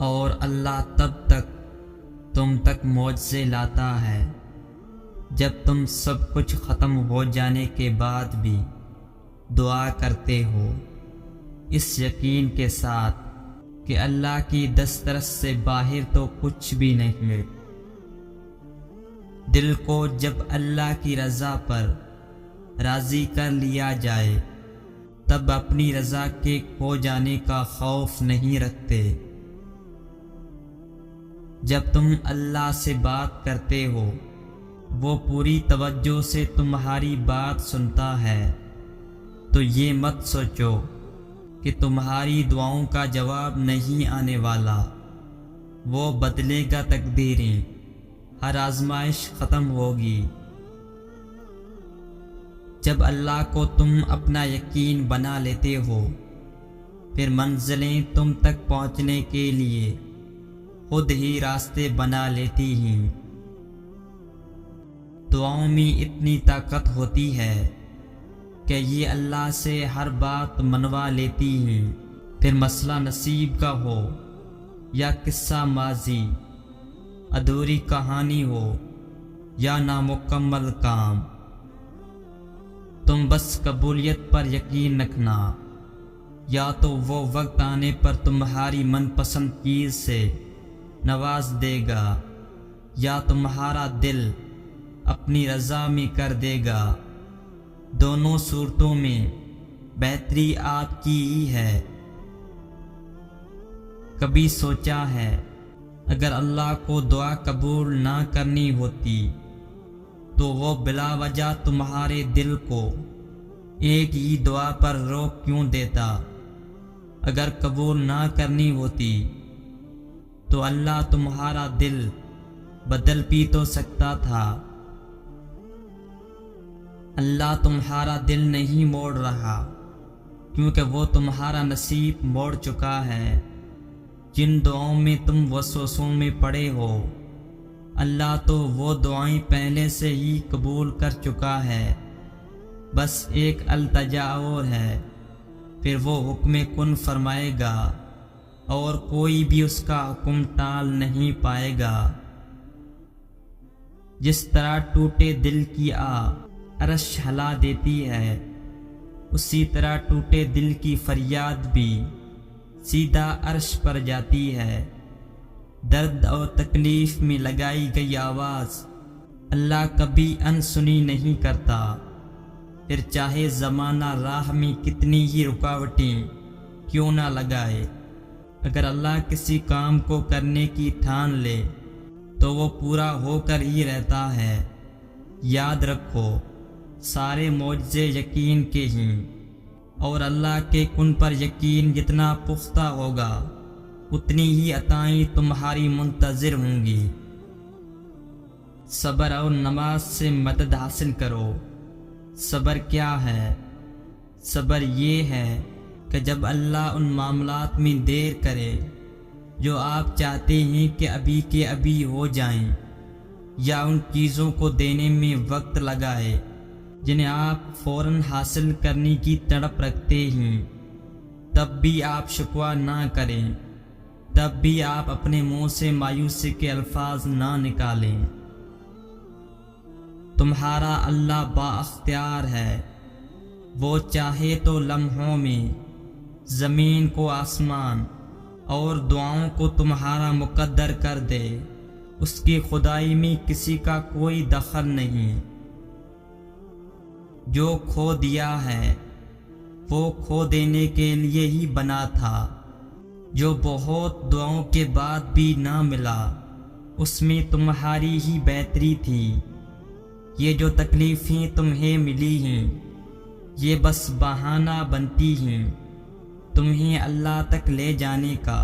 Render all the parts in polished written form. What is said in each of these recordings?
اور اللہ تب تک تم تک معجزے لاتا ہے جب تم سب کچھ ختم ہو جانے کے بعد بھی دعا کرتے ہو، اس یقین کے ساتھ کہ اللہ کی دسترس سے باہر تو کچھ بھی نہیں ہے۔ دل کو جب اللہ کی رضا پر راضی کر لیا جائے تب اپنی رضا کے کھو جانے کا خوف نہیں رکھتے۔ جب تم اللہ سے بات کرتے ہو وہ پوری توجہ سے تمہاری بات سنتا ہے، تو یہ مت سوچو کہ تمہاری دعاؤں کا جواب نہیں آنے والا، وہ بدلے گا تقدیریں، ہر آزمائش ختم ہوگی۔ جب اللہ کو تم اپنا یقین بنا لیتے ہو، پھر منزلیں تم تک پہنچنے کے لیے خود ہی راستے بنا لیتی ہیں۔ دعاؤں میں اتنی طاقت ہوتی ہے کہ یہ اللہ سے ہر بات منوا لیتی ہیں، پھر مسئلہ نصیب کا ہو یا قصہ ماضی، ادھوری کہانی ہو یا نامکمل کام۔ تم بس قبولیت پر یقین رکھنا، یا تو وہ وقت آنے پر تمہاری من پسند چیز سے نواز دے گا یا تمہارا دل اپنی رضا میں کر دے گا۔ دونوں صورتوں میں بہتری آپ کی ہی ہے۔ کبھی سوچا ہے اگر اللہ کو دعا قبول نہ کرنی ہوتی تو وہ بلا وجہ تمہارے دل کو ایک ہی دعا پر روک کیوں دیتا؟ اگر قبول نہ کرنی ہوتی تو اللہ تمہارا دل بدل بھی تو سکتا تھا۔ اللہ تمہارا دل نہیں موڑ رہا کیونکہ وہ تمہارا نصیب موڑ چکا ہے۔ جن دعاؤں میں تم وسوسوں میں پڑے ہو، اللہ تو وہ دعائیں پہلے سے ہی قبول کر چکا ہے، بس ایک التجا اور ہے، پھر وہ حکم کن فرمائے گا اور کوئی بھی اس کا حکم ٹال نہیں پائے گا۔ جس طرح ٹوٹے دل کی عرش ہلا دیتی ہے، اسی طرح ٹوٹے دل کی فریاد بھی سیدھا عرش پر جاتی ہے۔ درد اور تکلیف میں لگائی گئی آواز اللہ کبھی انسنی نہیں کرتا، پھر چاہے زمانہ راہ میں کتنی ہی رکاوٹیں کیوں نہ لگائے۔ اگر اللہ کسی کام کو کرنے کی ٹھان لے تو وہ پورا ہو کر ہی رہتا ہے۔ یاد رکھو سارے معجزے یقین کے ہیں، اور اللہ کے کن پر یقین جتنا پختہ ہوگا اتنی ہی عطائیں تمہاری منتظر ہوں گی۔ صبر اور نماز سے مدد حاصل کرو۔ صبر کیا ہے؟ صبر یہ ہے کہ جب اللہ ان معاملات میں دیر کرے جو آپ چاہتے ہیں کہ ابھی کے ابھی ہو جائیں، یا ان چیزوں کو دینے میں وقت لگائے جنہیں آپ فوراً حاصل کرنے کی تڑپ رکھتے ہیں، تب بھی آپ شکوہ نہ کریں، تب بھی آپ اپنے منہ سے مایوسی کے الفاظ نہ نکالیں۔ تمہارا اللہ با اختیار ہے، وہ چاہے تو لمحوں میں زمین کو آسمان اور دعاؤں کو تمہارا مقدر کر دے، اس کی خدائی میں کسی کا کوئی دخل نہیں۔ جو کھو دیا ہے وہ کھو دینے کے لیے ہی بنا تھا، جو بہت دعاؤں کے بعد بھی نہ ملا اس میں تمہاری ہی بہتری تھی۔ یہ جو تکلیفیں تمہیں ملی ہیں یہ بس بہانہ بنتی ہیں تمہیں اللہ تک لے جانے کا۔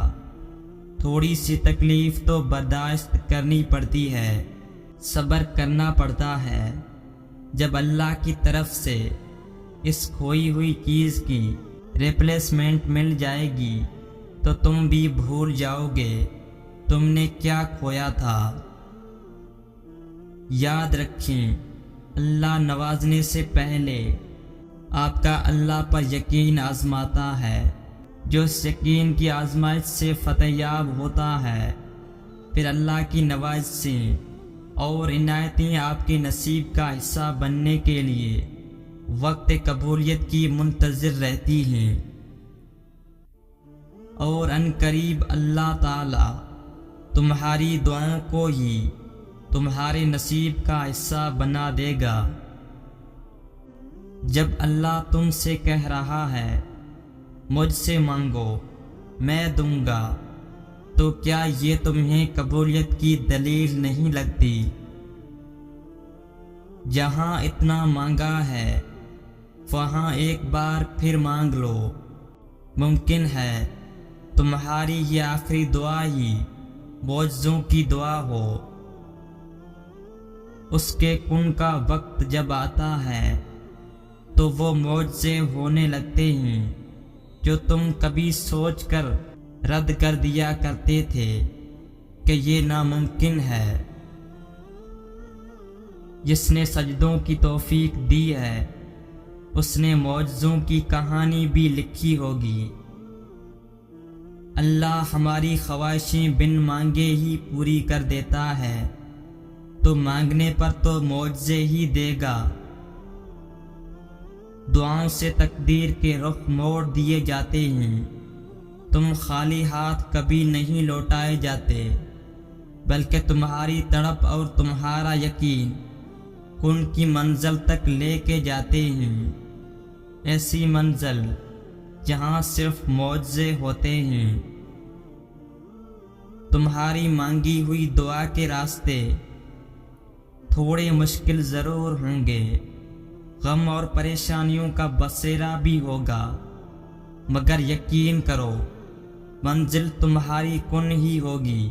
تھوڑی سی تکلیف تو برداشت کرنی پڑتی ہے، صبر کرنا پڑتا ہے۔ جب اللہ کی طرف سے اس کھوئی ہوئی چیز کی ریپلیسمنٹ مل جائے گی تو تم بھی بھول جاؤ گے تم نے کیا کھویا تھا۔ یاد رکھیں اللہ نوازنے سے پہلے آپ کا اللہ پر یقین آزماتا ہے، جو اس یقین کی آزمائش سے فتح یاب ہوتا ہے، پھر اللہ کی نوازشیں اور عنایتیں آپ کے نصیب کا حصہ بننے کے لیے وقت قبولیت کی منتظر رہتی ہیں، اور ان قریب اللہ تعالی تمہاری دعاؤں کو ہی تمہارے نصیب کا حصہ بنا دے گا۔ جب اللہ تم سے کہہ رہا ہے مجھ سے مانگو میں دوں گا، تو کیا یہ تمہیں قبولیت کی دلیل نہیں لگتی؟ جہاں اتنا مانگا ہے وہاں ایک بار پھر مانگ لو۔ ممکن ہے تمہاری یہ آخری دعا ہی معجزوں کی دعا ہو۔ اس کے کن کا وقت جب آتا ہے تو وہ معجزے ہونے لگتے ہیں جو تم کبھی سوچ کر رد کر دیا کرتے تھے کہ یہ ناممکن ہے۔ جس نے سجدوں کی توفیق دی ہے اس نے معجزوں کی کہانی بھی لکھی ہوگی۔ اللہ ہماری خواہشیں بن مانگے ہی پوری کر دیتا ہے، تو مانگنے پر تو معجزے ہی دے گا۔ دعاؤں سے تقدیر کے رخ موڑ دیے جاتے ہیں، تم خالی ہاتھ کبھی نہیں لوٹائے جاتے، بلکہ تمہاری تڑپ اور تمہارا یقین کن کی منزل تک لے کے جاتے ہیں، ایسی منزل جہاں صرف معجزے ہوتے ہیں۔ تمہاری مانگی ہوئی دعا کے راستے تھوڑے مشکل ضرور ہوں گے، غم اور پریشانیوں کا بسیرا بھی ہوگا، مگر یقین کرو منزل تمہاری کن ہی ہوگی۔